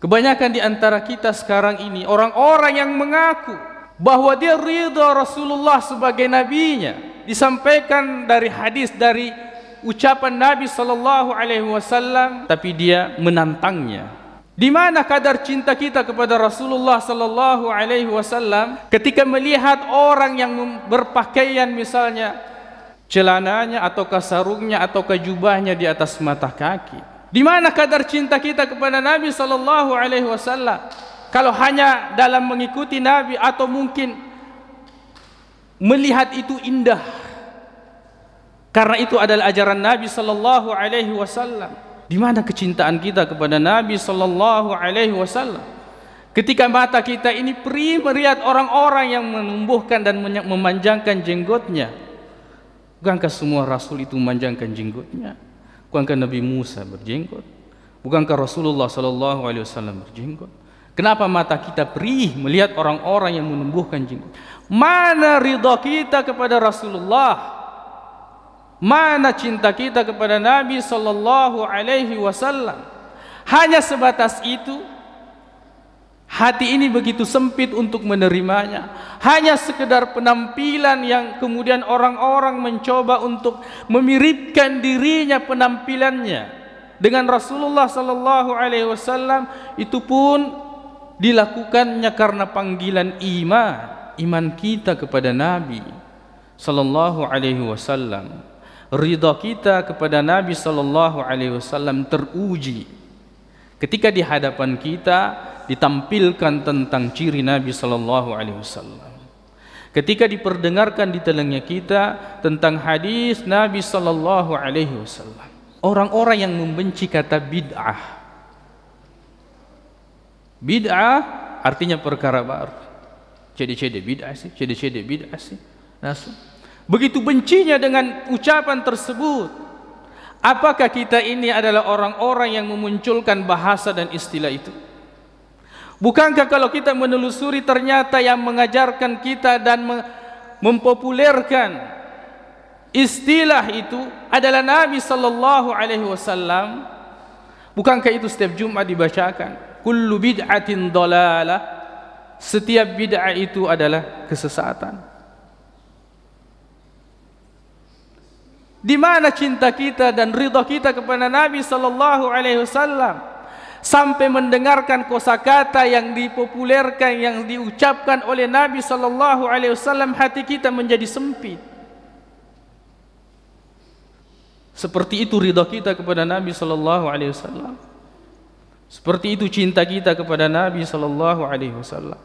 Kebanyakan di antara kita sekarang ini orang-orang yang mengaku bahwa dia ridha Rasulullah sebagai nabinya, disampaikan dari hadis, dari ucapan Nabi sallallahu alaihi wasallam, tapi dia menantangnya. Di mana kadar cinta kita kepada Rasulullah sallallahu alaihi wasallam ketika melihat orang yang berpakaian misalnya celananya atau sarungnya atau jubahnya di atas mata kaki? Di mana kadar cinta kita kepada Nabi sallallahu alaihi wasallam? Kalau hanya dalam mengikuti Nabi atau mungkin melihat itu indah karena itu adalah ajaran Nabi sallallahu alaihi wasallam. Di mana kecintaan kita kepada Nabi sallallahu alaihi wasallam ketika mata kita ini perih melihat orang-orang yang menumbuhkan dan memanjangkan jenggotnya? Bukankah semua rasul itu memanjangkan jenggotnya? Bukankah Nabi Musa berjenggot? Bukankah Rasulullah sallallahu alaihi wasallam berjenggot? Kenapa mata kita perih melihat orang-orang yang menumbuhkan jenggot? Mana ridha kita kepada Rasulullah? Mana cinta kita kepada Nabi sallallahu alaihi wasallam? Hanya sebatas itu. Hati ini begitu sempit untuk menerimanya. Hanya sekedar penampilan yang kemudian orang-orang mencoba untuk memiripkan dirinya penampilannya dengan Rasulullah sallallahu alaihi wasallam, itu pun dilakukannya karena panggilan iman kita kepada Nabi sallallahu alaihi wasallam. Ridha kita kepada Nabi sallallahu alaihi wasallam teruji ketika di hadapan kita ditampilkan tentang ciri Nabi sallallahu alaihi wasallam. Ketika diperdengarkan di telinga kita tentang hadis Nabi sallallahu alaihi wasallam. Orang-orang yang membenci kata bid'ah. Bid'ah artinya perkara baru. Cede-cede bid'ah sih, cede-cede bid'ah sih. Begitu bencinya dengan ucapan tersebut. Apakah kita ini adalah orang-orang yang memunculkan bahasa dan istilah itu? Bukankah kalau kita menelusuri ternyata yang mengajarkan kita dan mempopulerkan istilah itu adalah Nabi sallallahu alaihi wasallam? Bukankah itu setiap Jumat dibacakan? Kullu bid'atin dhalalah. Setiap bid'ah itu adalah kesesatan. Di mana cinta kita dan ridha kita kepada Nabi sallallahu alaihi wasallam sampai mendengarkan kosakata yang dipopulerkan, yang diucapkan oleh Nabi sallallahu alaihi wasallam, hati kita menjadi sempit. Seperti itu ridha kita kepada Nabi sallallahu alaihi wasallam. Seperti itu cinta kita kepada Nabi sallallahu alaihi wasallam.